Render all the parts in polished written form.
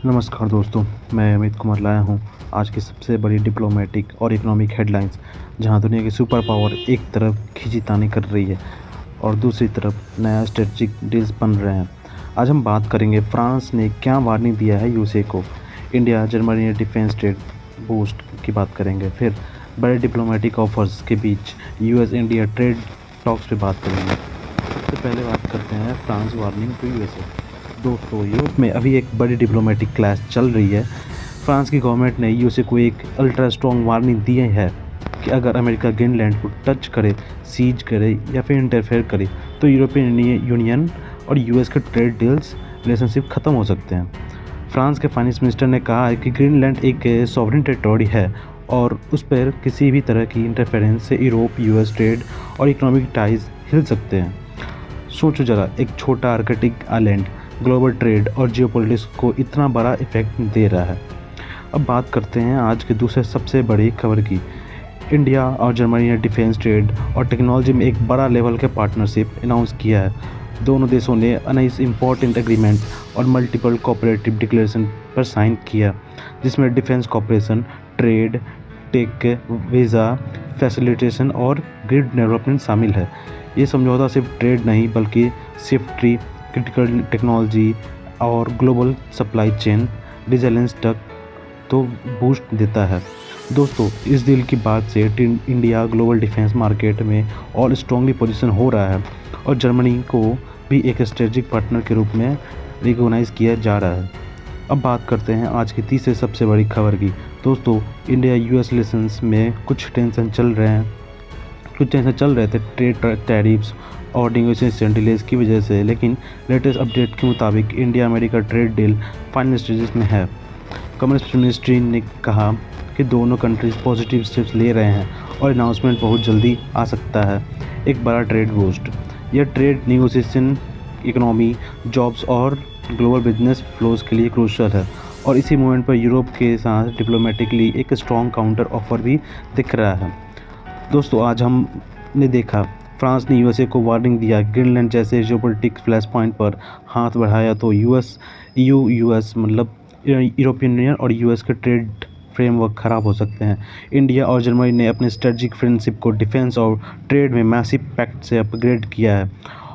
नमस्कार दोस्तों, मैं अमित कुमार लाया हूँ आज की सबसे बड़ी डिप्लोमेटिक और इकोनॉमिक हेडलाइंस, जहाँ दुनिया की सुपर पावर एक तरफ खींचतानी कर रही है और दूसरी तरफ नया स्ट्रेटजिक डील्स बन रहे हैं। आज हम बात करेंगे फ्रांस ने क्या वार्निंग दिया है यूएसए को, इंडिया जर्मनी ने डिफेंस ट्रेड बूस्ट की बात करेंगे, फिर बड़े डिप्लोमेटिक ऑफर्स के बीच यूएस इंडिया ट्रेड टॉक्स पे बात करेंगे। सबसे पहले बात करते हैं फ्रांस वार्निंग टू यूएसए। दोस्तों, यूरोप में अभी एक बड़ी डिप्लोमेटिक क्लैश चल रही है। फ्रांस की गवर्नमेंट ने यूएसए को एक अल्ट्रा स्ट्रॉन्ग वार्निंग दी है कि अगर अमेरिका ग्रीनलैंड को टच करे, सीज करे या फिर इंटरफेयर करे तो यूरोपियन यूनियन और यूएस के ट्रेड डील्स रिलेशनशिप ख़त्म हो सकते हैं। फ्रांस के फाइनेंस मिनिस्टर ने कहा है कि ग्रीनलैंड एक सॉवरेन टेरिटोरी है और उस पर किसी भी तरह की इंटरफेरेंस से यूरोप यूएस ट्रेड और इकोनॉमिक टाइज हिल सकते हैं। सोचो जरा, एक छोटा आर्कटिक आइलैंड ग्लोबल ट्रेड और जियोपॉलिटिक्स को इतना बड़ा इफेक्ट दे रहा है। अब बात करते हैं आज के दूसरे सबसे बड़ी खबर की। इंडिया और जर्मनी ने डिफेंस ट्रेड और टेक्नोलॉजी में एक बड़ा लेवल का पार्टनरशिप अनाउंस किया है। दोनों देशों ने अनाइस इंपॉर्टेंट एग्रीमेंट और मल्टीपल कोऑपरेटिव डिक्लेरेशन पर साइन किया, जिसमें defence cooperation, trade, tech, visa facilitation और ग्रिड डेवलपमेंट शामिल है। ये समझौता सिर्फ ट्रेड नहीं बल्कि सेफ्टी, क्रिटिकल टेक्नोलॉजी और ग्लोबल सप्लाई चेन रिजिलेंस तक तो बूस्ट देता है। दोस्तों, इस डील की बाद से इंडिया ग्लोबल डिफेंस मार्केट में और स्ट्रांगली पोजीशन हो रहा है और जर्मनी को भी एक स्ट्रेटेजिक पार्टनर के रूप में रिकॉग्नाइज किया जा रहा है। अब बात करते हैं आज की तीसरी सबसे बड़ी खबर की। दोस्तों, इंडिया यूएस रिलेशंस में कुछ टेंशन चल रहे थे ट्रेड टैरिफ्स और नेगोशिएशन डिलेज की वजह से, लेकिन लेटेस्ट अपडेट के मुताबिक India America trade deal final stages में है। कॉमर्स मिनिस्ट्री ने कहा कि दोनों कंट्रीज पॉजिटिव स्टेप्स ले रहे हैं और अनाउंसमेंट बहुत जल्दी आ सकता है। एक बड़ा ट्रेड बूस्ट, यह ट्रेड नेगोशिएशन इकोनॉमी, जॉब्स और ग्लोबल बिजनेस फ्लोज के लिए क्रूशियल है और इसी मोमेंट पर यूरोप के साथ डिप्लोमेटिकली एक स्ट्रॉन्ग काउंटर ऑफर भी दिख रहा है। दोस्तों, आज हमने देखा फ्रांस ने यूएसए को वार्निंग दिया, ग्रीनलैंड जैसे जियोपॉलिटिक्स फ्लैश पॉइंट पर हाथ बढ़ाया तो यूएस मतलब यूरोपियन यूनियन और यूएस के ट्रेड फ्रेमवर्क खराब हो सकते हैं। इंडिया और जर्मनी ने अपने स्ट्रेटजिक फ्रेंडशिप को डिफेंस और ट्रेड में मैसिव पैक्ट से अपग्रेड किया है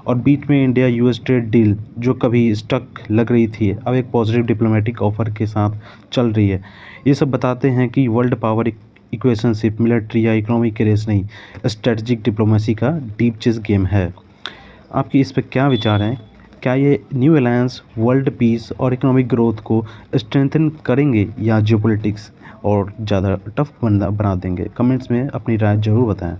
और बीच में इंडिया यूएस ट्रेड डील जो कभी स्टक लग रही थी अब एक पॉजिटिव डिप्लोमेटिक ऑफर के साथ चल रही है। ये सब बताते हैं कि वर्ल्ड पावर इक्वेशन सिर्फ मिलिट्री या इकोनॉमिक के रेस नहीं, स्ट्रेटजिक डिप्लोमेसी का डीप चेस गेम है। आपकी इस पर क्या विचार हैं? क्या ये न्यू अलायंस वर्ल्ड पीस और इकोनॉमिक ग्रोथ को स्ट्रेंथन करेंगे या जियोपॉलिटिक्स और ज़्यादा टफ बना देंगे? कमेंट्स में अपनी राय ज़रूर बताएं।